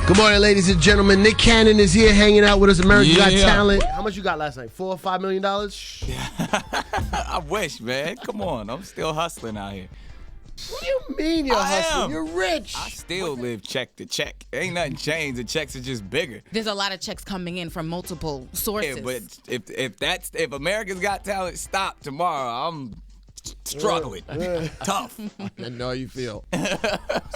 Good morning, ladies and gentlemen. Nick Cannon is here hanging out with us. America Got Talent. How much you got last night? $4 or $5 million? I wish, man. Come on. I'm still hustling out here. What do you mean you're hustling? You're rich. I still live check to check. Ain't nothing changed. The checks are just bigger. There's a lot of checks coming in from multiple sources. Yeah, but if America's Got Talent stop tomorrow, I'm struggling. Tough. I know how you feel.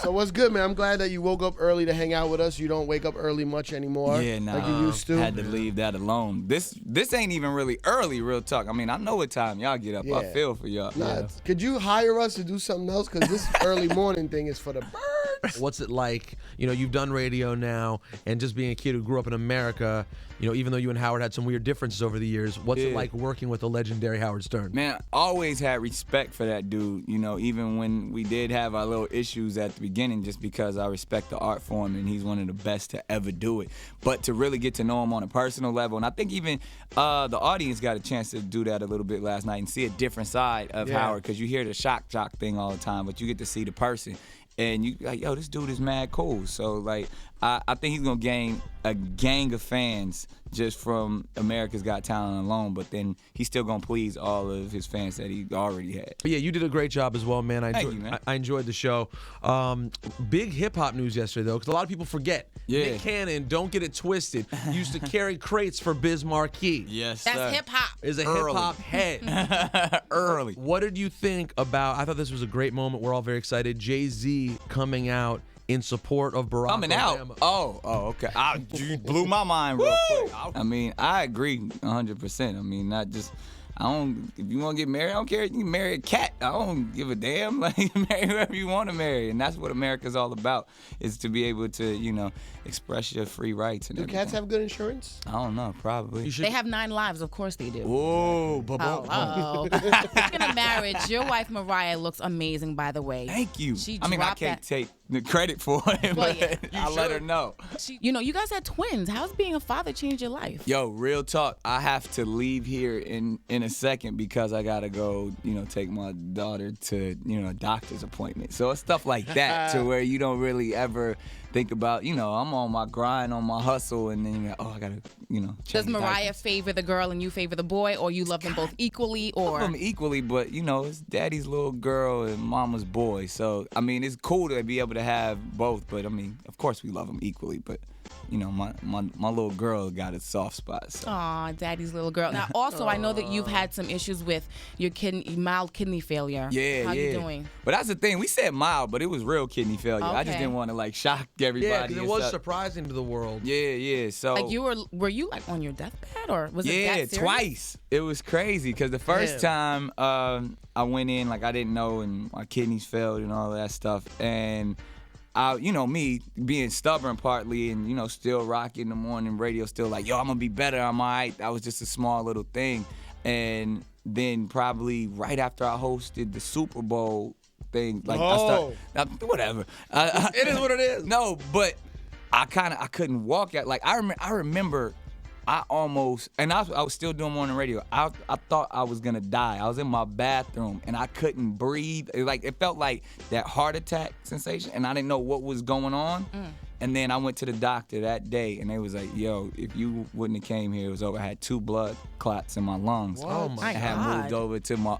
So what's good, man? I'm glad that you woke up early to hang out with us. You don't wake up early much anymore. Yeah, nah. Like you used to. Had to leave that alone. This ain't even really early, real talk. I mean, I know what time y'all get up. Yeah. I feel for y'all. Nah, could you hire us to do something else? Because this early morning thing is for the birds. What's it like? You know, you've done radio now, and just being a kid who grew up in America, you know, even though you and Howard had some weird differences over the years, what's it like working with the legendary Howard Stern? Man, I always had respect for that dude, you know, even when we did have our little issues at the beginning, just because I respect the art form and he's one of the best to ever do it. But to really get to know him on a personal level, and I think even the audience got a chance to do that a little bit last night and see a different side of Howard, because you hear the shock jock thing all the time, but you get to see the person. And you like, yo, this dude is mad cool. So, like, I think he's going to gain a gang of fans just from America's Got Talent alone, but then he's still going to please all of his fans that he already had. But yeah, you did a great job as well, man. Thank you, man. I enjoyed the show. Big hip-hop news yesterday, though, because a lot of people forget. Yeah. Nick Cannon, don't get it twisted, used to carry crates for Biz Markie. Yes, That's hip-hop. Is a Early. hip-hop head. Early. What did you think about, I thought this was a great moment. We're all very excited. Jay-Z coming out in support of Barack Coming Obama. out. Oh, okay. You blew my mind real quick. I mean, I agree 100%. I mean, not just, if you want to get married, I don't care. You can marry a cat. I don't give a damn. Like, marry whoever you want to marry. And that's what America's all about, is to be able to, you know, express your free rights and Do everything. cats have good insurance? I don't know, probably. They have 9 lives. Of course they do. Whoa, Speaking of marriage, your wife Mariah looks amazing, by the way. Thank you. She I mean, I dropped can't that. take the credit for it, Well, but yeah. I'll let her know. You know, you guys had twins. How's being a father changed your life? Yo, real talk. I have to leave here in a second because I gotta go, you know, take my daughter to, you know, a doctor's appointment. So it's stuff like that to where you don't really ever think about, you know, I'm on my grind, on my hustle, and then you're like, oh, I gotta, you know, change Does Mariah diapers. favor the girl and you favor the boy, or you love them both equally, or? Love them equally, but you know, it's daddy's little girl and mama's boy. So I mean, it's cool to be able to have both, but I mean, of course we love them equally. But you know, my little girl got a soft spot. So. Aw, daddy's little girl. Now, also, I know that you've had some issues with your mild kidney failure. Yeah, How you doing? But that's the thing. We said mild, but it was real kidney failure. I just Okay. didn't want to like shock everybody. Yeah, because it and was stuff. surprising to the world. Yeah. So Like were you like on your deathbed, or was it that serious? twice. It was crazy because the first time I went in, like I didn't know, and my kidneys failed and all that stuff, and you know, me being stubborn partly, and you know, still rocking the morning radio, still like, yo, I'm gonna be better, I'm all right. That was just a small little thing. And then probably right after I hosted the Super Bowl thing, like whatever. It is what it is. No, but I couldn't walk at, like, I remember I almost, and I was still doing morning radio. I thought I was gonna die. I was in my bathroom and I couldn't breathe. It felt like that heart attack sensation, and I didn't know what was going on. And then I went to the doctor that day, and they was like, "Yo, if you wouldn't have came here, it was over." I had 2 blood clots in my lungs. Oh my I had moved over to my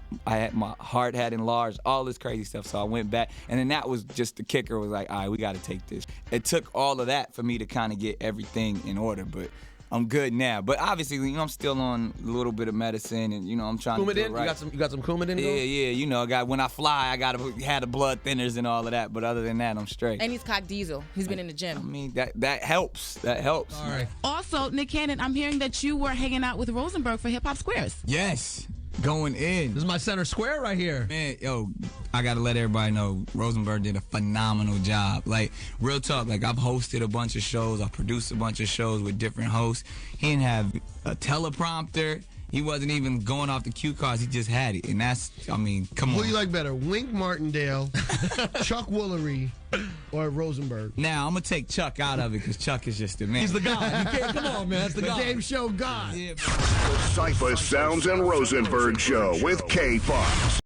heart had enlarged, all this crazy stuff. So I went back, and then that was just the kicker. Was like, all right, we got to take this. It took all of that for me to kind of get everything in order, but I'm good now. But obviously, you know, I'm still on a little bit of medicine, and you know, I'm trying to do it right. You got some Coumadin? Yeah. You know, when I fly, I gotta have the blood thinners and all of that. But other than that, I'm straight. And he's cock diesel. He's been in the I gym. mean, that helps. That helps. All right. Also, Nick Cannon, I'm hearing that you were hanging out with Rosenberg for Hip Hop Squares. Yes, going in. This is my center square right here. Man, yo, I gotta let everybody know Rosenberg did a phenomenal job. Like, real talk, like I've hosted a bunch of shows, I've produced a bunch of shows with different hosts. He didn't have a teleprompter. He wasn't even going off the cue cards. He just had it. And that's, I mean, come on. Who do you like better, Wink Martindale, Chuck Woolery, or Rosenberg? Now, I'm going to take Chuck out of it because Chuck is just the man. He's the guy. You can't, come on, man. That's the guy. Dave Show God. Yeah, The Cypher Sounds and Rosenberg Show with K-Fox.